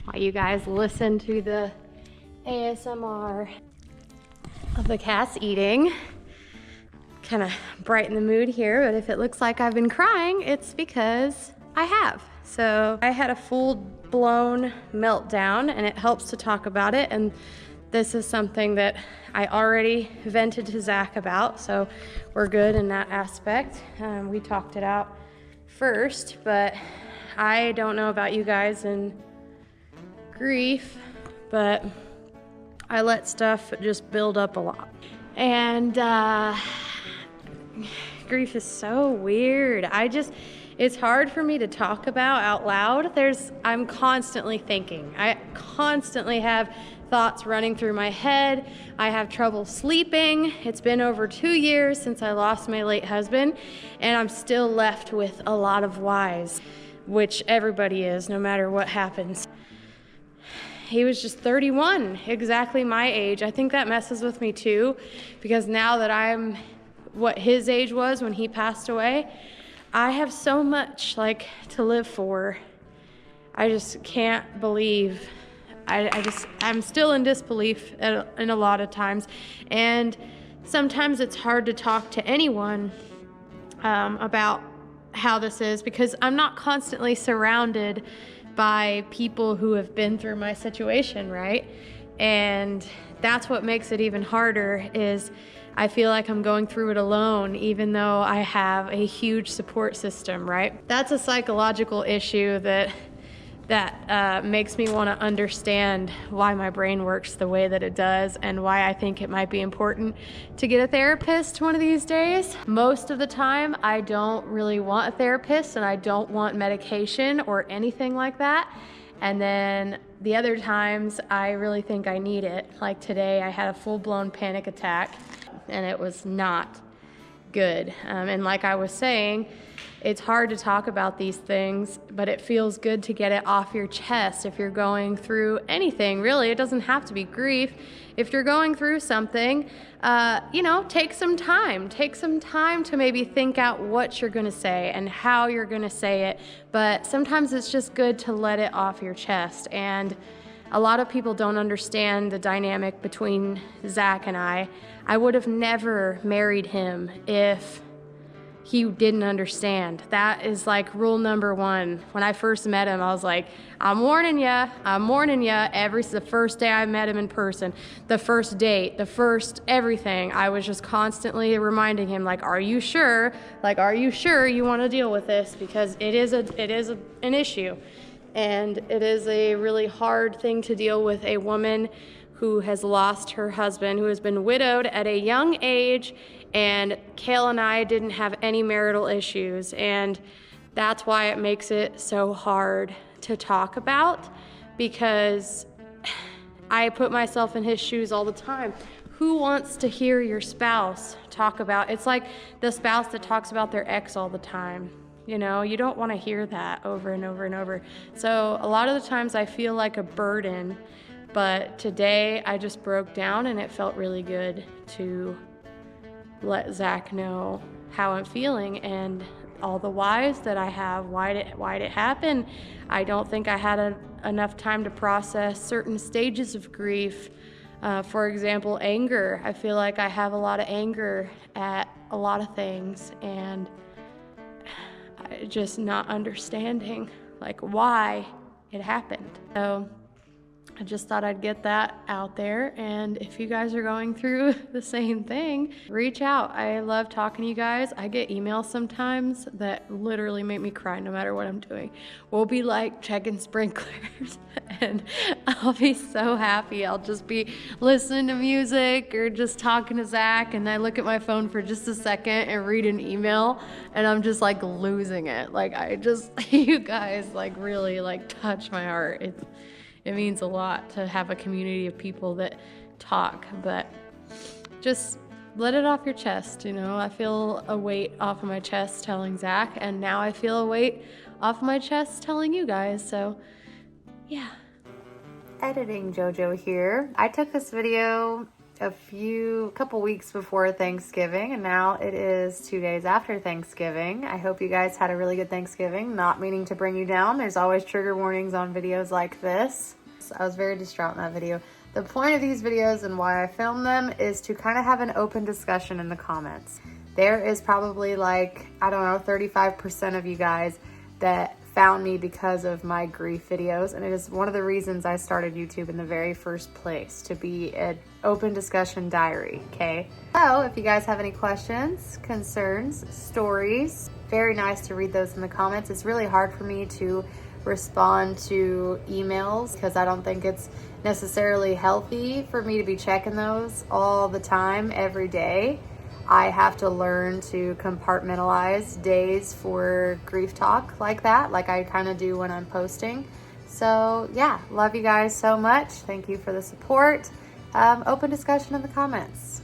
while you guys listen to the ASMR of the cats eating. Kind of brighten the mood here, but if it looks like I've been crying, it's because I have. So I had a full-blown meltdown, and it helps to talk about it, and this is something that I already vented to Zach about, so we're good in that aspect. We talked it out first, but I don't know about you guys in grief, but I let stuff just build up a lot. And grief is so weird. It's hard for me to talk about out loud. I'm constantly thinking. I constantly have thoughts running through my head. I have trouble sleeping. It's been over 2 years since I lost my late husband, and I'm still left with a lot of whys, which everybody is, no matter what happens. He was just 31, exactly my age. I think that messes with me too, because now that I'm what his age was when he passed away, I have so much to live for. I just can't believe. I'm still in disbelief in a lot of times, and sometimes it's hard to talk to anyone about how this is, because I'm not constantly surrounded by people who have been through my situation, right? And that's what makes it even harder, is I feel like I'm going through it alone, even though I have a huge support system, right? That's a psychological issue that makes me want to understand why my brain works the way that it does, and why I think it might be important to get a therapist one of these days. Most of the time, I don't really want a therapist, and I don't want medication or anything like that. And then the other times, I really think I need it. Like today, I had a full-blown panic attack, and it was not good. And like I was saying, it's hard to talk about these things, but it feels good to get it off your chest if you're going through anything, really. It doesn't have to be grief. If you're going through something, take some time. Take some time to maybe think out what you're gonna say and how you're gonna say it. But sometimes it's just good to let it off your chest. And a lot of people don't understand the dynamic between Zach and I. I would have never married him if he didn't understand. That is rule number one. When I first met him, I was like, I'm warning ya. The first day I met him in person, the first date, the first everything, I was just constantly reminding him, are you sure? Are you sure you want to deal with this? Because it is an issue. And it is a really hard thing to deal with a woman who has lost her husband, who has been widowed at a young age, and Kale and I didn't have any marital issues, and that's why it makes it so hard to talk about, because I put myself in his shoes all the time. Who wants to hear your spouse talk about, it's like the spouse that talks about their ex all the time. You don't want to hear that over and over and over. So a lot of the times I feel like a burden, but today I just broke down, and it felt really good to let Zach know how I'm feeling and all the whys that I have. Why'd it happen? I don't think I had enough time to process certain stages of grief. For example, anger. I feel like I have a lot of anger at a lot of things, and just not understanding why it happened. So I just thought I'd get that out there, and if you guys are going through the same thing, reach out. I love talking to you guys. I get emails sometimes that literally make me cry no matter what I'm doing. We'll be checking sprinklers, and I'll be so happy. I'll just be listening to music or just talking to Zach, and I look at my phone for just a second and read an email, and I'm just losing it. You guys really touch my heart. It means a lot to have a community of people that talk, but just let it off your chest. I feel a weight off of my chest telling Zach, and now I feel a weight off of my chest telling you guys. So yeah. Editing JoJo here. I took this video a couple weeks before Thanksgiving, and now it is 2 days after Thanksgiving. I hope you guys had a really good Thanksgiving. Not meaning to bring you down. There's always trigger warnings on videos like this. So I was very distraught in that video. The point of these videos and why I filmed them is to kind of have an open discussion in the comments. There is probably like, I don't know, 35% of you guys that found me because of my grief videos, and it is one of the reasons I started YouTube in the very first place, to be an open discussion diary, okay? So if you guys have any questions, concerns, stories, very nice to read those in the comments. It's really hard for me to respond to emails because I don't think it's necessarily healthy for me to be checking those all the time, every day. I have to learn to compartmentalize days for grief talk like that, like I kind of do when I'm posting. So yeah, love you guys so much. Thank you for the support. Open discussion in the comments.